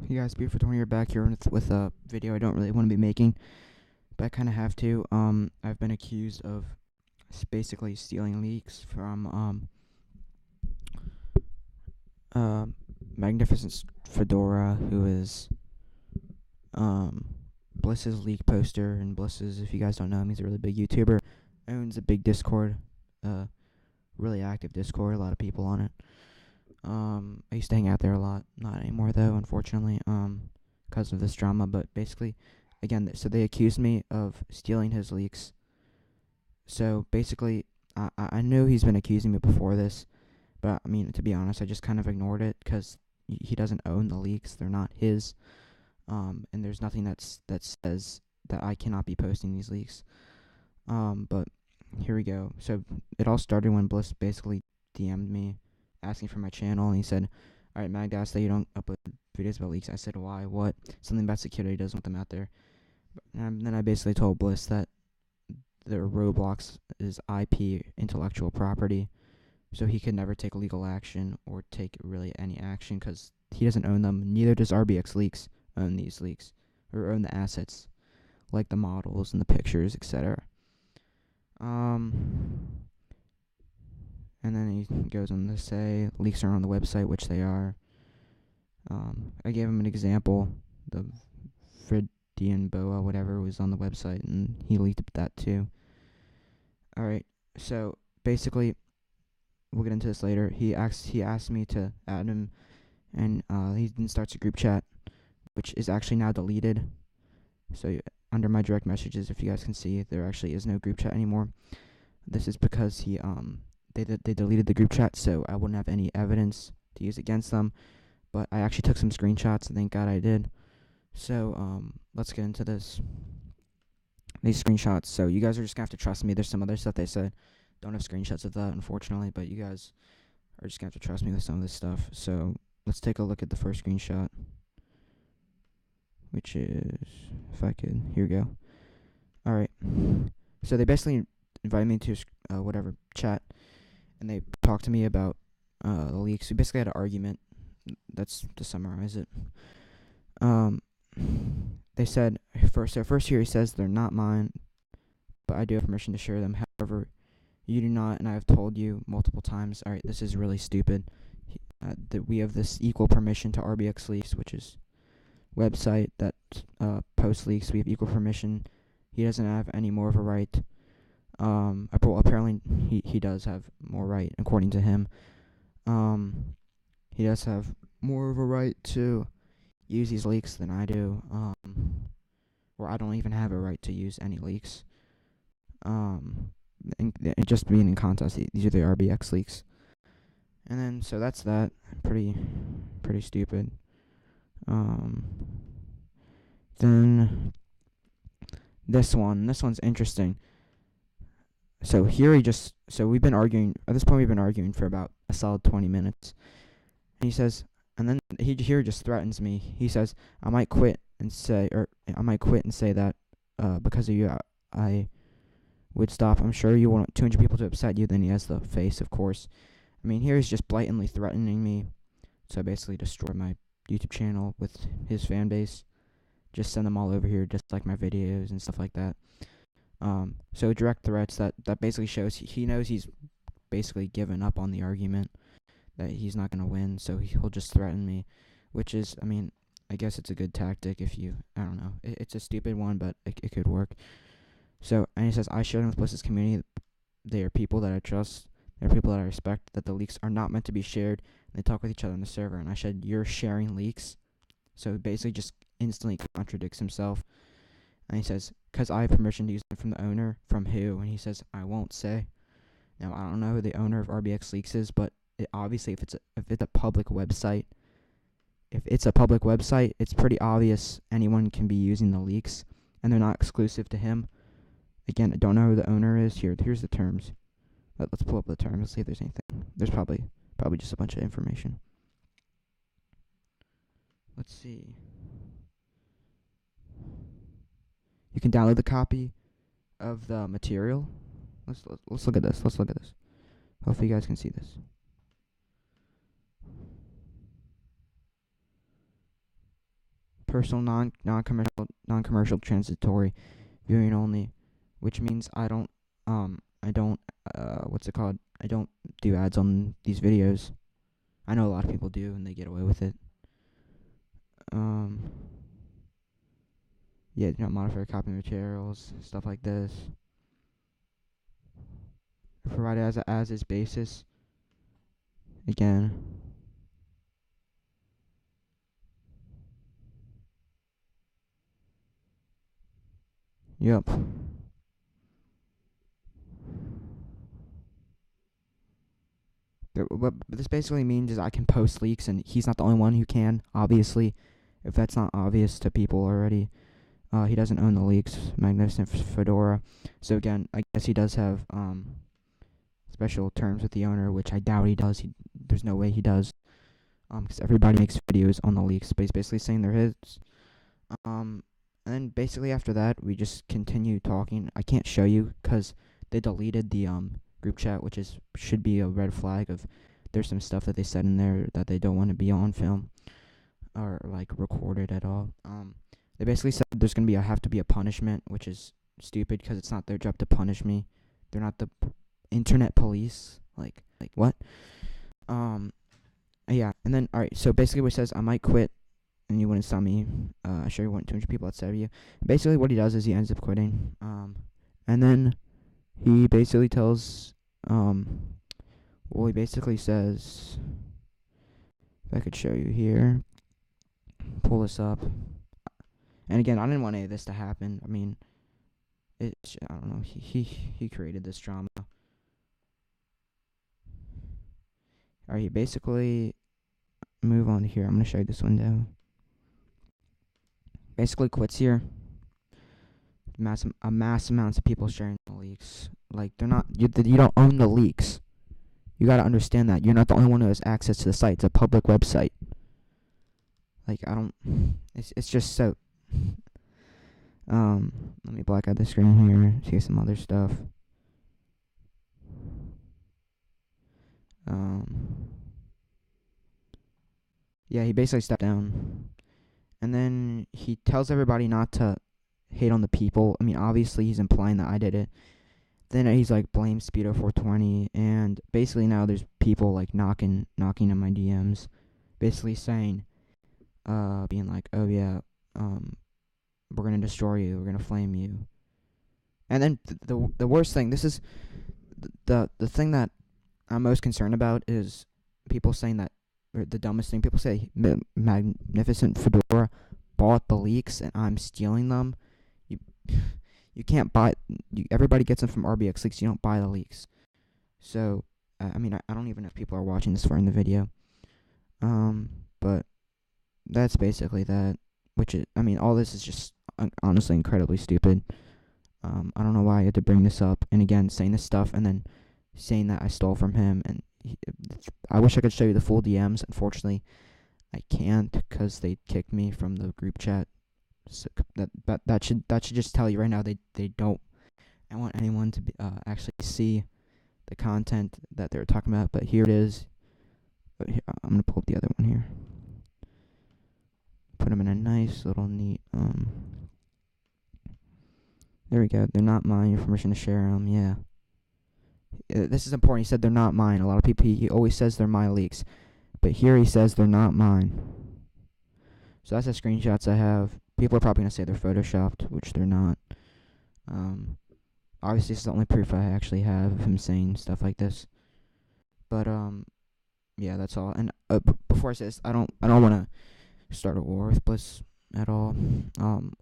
Hey guys, Beautiful Tony here, back here with a video I don't really want to be making, but I kind of have to. I've been accused of basically stealing leaks from uh, Magnificent Fedora, who is um Bliss's leak poster, and Bliss's, if you guys don't know him, he's a really big YouTuber, owns a big Discord, uh, really active Discord, a lot of people on it. I used to hang out there a lot, not anymore though, unfortunately, because of this drama. But basically, again, so they accused me of stealing his leaks. So basically, I knew he's been accusing me before this, but I mean, to be honest, I just kind of ignored it because he doesn't own the leaks; they're not his. And there's nothing that says that I cannot be posting these leaks. But here we go. So it all started when Bliss basically DM'd me asking for my channel, and he said, "Alright, Mag, I asked that you don't upload videos about leaks." I said, "Why? What?" Something about security, doesn't want them out there. And then I basically told Bliss that their Roblox is IP, intellectual property, so he could never take legal action or take really any action because he doesn't own them. Neither does RBX Leaks own these leaks or own the assets like the models and the pictures, etc. And then he goes on to say leaks are on the website, which they are. I gave him an example. The Fredian Boa, whatever, was on the website, and he leaked that too. Alright, so basically, we'll get into this later. He asked me to add him, and he then starts a group chat, which is actually now deleted. So under my direct messages, if you guys can see, there actually is no group chat anymore. This is because they deleted the group chat, so I wouldn't have any evidence to use against them. But I actually took some screenshots, thank God I did. So let's get into this. These screenshots. So you guys are just gonna have to trust me. There's some other stuff they said. Don't have screenshots of that, unfortunately, but you guys are just gonna have to trust me with some of this stuff. So let's take a look at the first screenshot, which is, if I could, here we go. Alright. So they basically invited me to whatever chat, and they talked to me about the leaks. We basically had an argument. That's to summarize it. They said first here he says they're not mine, but I do have permission to share them. However, you do not, and I have told you multiple times. All right, this is really stupid. That we have this equal permission to RBX Leaks, which is website that posts leaks. We have equal permission. He doesn't have any more of a right. Apparently he does have more right, according to him. He does have more of a right to use these leaks than I do. Or I don't even have a right to use any leaks. And just being in contest, these are the RBX leaks. And then so that's that. Pretty stupid. Then this one's interesting. So here we've been arguing, at this point we've been arguing for about a solid 20 minutes. And he says, and then he here just threatens me. He says, I might quit and say that because of you, I would stop. I'm sure you want 200 people to upset you. Then he has the face, of course. I mean, here he's just blatantly threatening me. So I basically destroy my YouTube channel with his fan base. Just send them all over here, just like my videos and stuff like that. So direct threats that basically shows he knows he's basically given up on the argument, that he's not gonna win. So he'll just threaten me, which is, I mean, I guess it's a good tactic if you, I don't know. It's a stupid one, but it could work. So, and he says, I share them with Bliss's community. They are people that I trust. They're people that I respect, that the leaks are not meant to be shared. And they talk with each other on the server. And I said, you're sharing leaks. So he basically just instantly contradicts himself. And he says, because I have permission to use them from the owner. From who? And he says, I won't say. Now, I don't know who the owner of RBX Leaks is, but obviously if it's a public website, it's pretty obvious anyone can be using the leaks, and they're not exclusive to him. Again, I don't know who the owner is. Here's the terms. Let's pull up the terms. Let's see if there's anything. There's probably just a bunch of information. Let's see. You can download the copy of the material. Let's look at this. Hopefully you guys can see this. personal non-commercial transitory viewing only, which means I don't what's it called? I don't do ads on these videos. I know a lot of people do and they get away with it. Yeah, do not modify copy materials, stuff like this. Provided as is basis. Again. Yep. What this basically means is I can post leaks, and he's not the only one who can, obviously. If that's not obvious to people already. He doesn't own the leaks. Magnificent fedora. So again, I guess he does have special terms with the owner, which I doubt he does. There's no way he does. Because everybody makes videos on the leaks, but he's basically saying they're his. And then basically after that, we just continue talking. I can't show you because they deleted the group chat, which should be a red flag of there's some stuff that they said in there that they don't want to be on film or like recorded at all. They basically said there's gonna have to be a punishment, which is stupid because it's not their job to punish me. They're not the internet police. Like what? Yeah, and then alright. So basically, what it says, I might quit, and you wouldn't stop me. I sure you want 200 people outside of you. Basically, what he does is he ends up quitting. And then he basically tells well, he basically says, if I could show you here, pull this up. And again, I didn't want any of this to happen. I mean, I don't know. He created this drama. Alright, he basically move on here. I'm gonna show you this window. Basically quits here. Mass amounts of people sharing the leaks. Like they're not. You don't own the leaks. You gotta understand that you're not the only one who has access to the site. It's a public website. Like I don't. It's just so. Let me black out the screen here. See some other stuff. Yeah, he basically stepped down. And then he tells everybody not to hate on the people. I mean, obviously he's implying that I did it. Then he's like, blame Speedo 420, and basically now there's people like knocking on my DMs, basically saying, being like, oh yeah, we're gonna destroy you, we're gonna flame you. And then the worst thing, this is the thing that I'm most concerned about is people saying that, or the dumbest thing, people say Magnificent Fedora bought the leaks and I'm stealing them. You can't buy. Everybody gets them from RBX leaks. You don't buy the leaks. So, I mean, I don't even know if people are watching this far in the video. But that's basically that. Which is, I mean, all this is just honestly incredibly stupid. I don't know why I had to bring this up. And again, saying this stuff and then saying that I stole from him. And I wish I could show you the full DMs. Unfortunately, I can't because they kicked me from the group chat. So that should just tell you right now they don't want anyone to actually see the content that they were talking about. But here it is. Here, I'm gonna pull up the other one here. Put them in a nice little neat There we go. They're not mine. Your permission to share them. Yeah. This is important. He said they're not mine. A lot of people, he always says they're my leaks, but here he says they're not mine. So that's the screenshots I have. People are probably going to say they're photoshopped, which they're not. Obviously, this is the only proof I actually have of him saying stuff like this. But, yeah, that's all. And before I say this, I don't want to start a war with Bliss at all,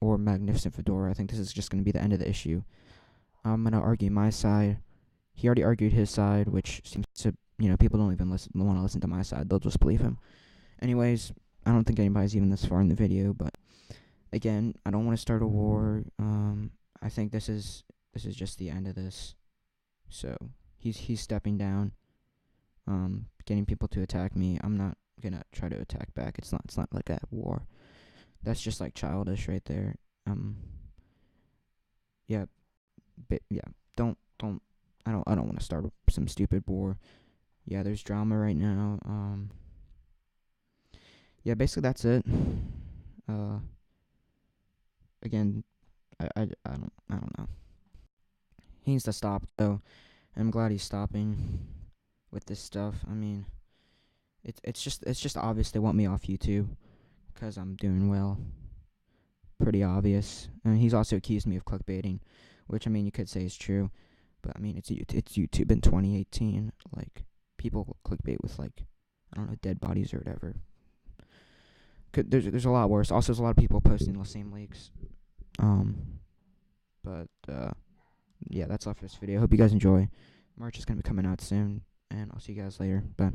or Magnificent Fedora. I think this is just going to be the end of the issue. I'm going to argue my side. He already argued his side, which seems to, people don't even want to listen to my side. They'll just believe him. Anyways, I don't think anybody's even this far in the video, but again, I don't want to start a war. I think this is just the end of this. So he's stepping down, getting people to attack me. I'm not gonna try to attack back. It's not like a war. That's just like childish right there. Yeah, don't. I don't want to start some stupid war. Yeah, there's drama right now. Yeah, basically that's it. again, I don't know. He needs to stop though. I'm glad he's stopping with this stuff. I mean, it's just obvious they want me off YouTube because I'm doing well. Pretty obvious. And he's also accused me of clickbaiting, which I mean you could say is true, but I mean it's YouTube in 2018. Like people clickbait with like I don't know dead bodies or whatever. There's a lot worse. Also, there's a lot of people posting the same leaks. Um, but yeah, that's all for this video. Hope you guys enjoy. March is gonna be coming out soon, and I'll see you guys later. Bye.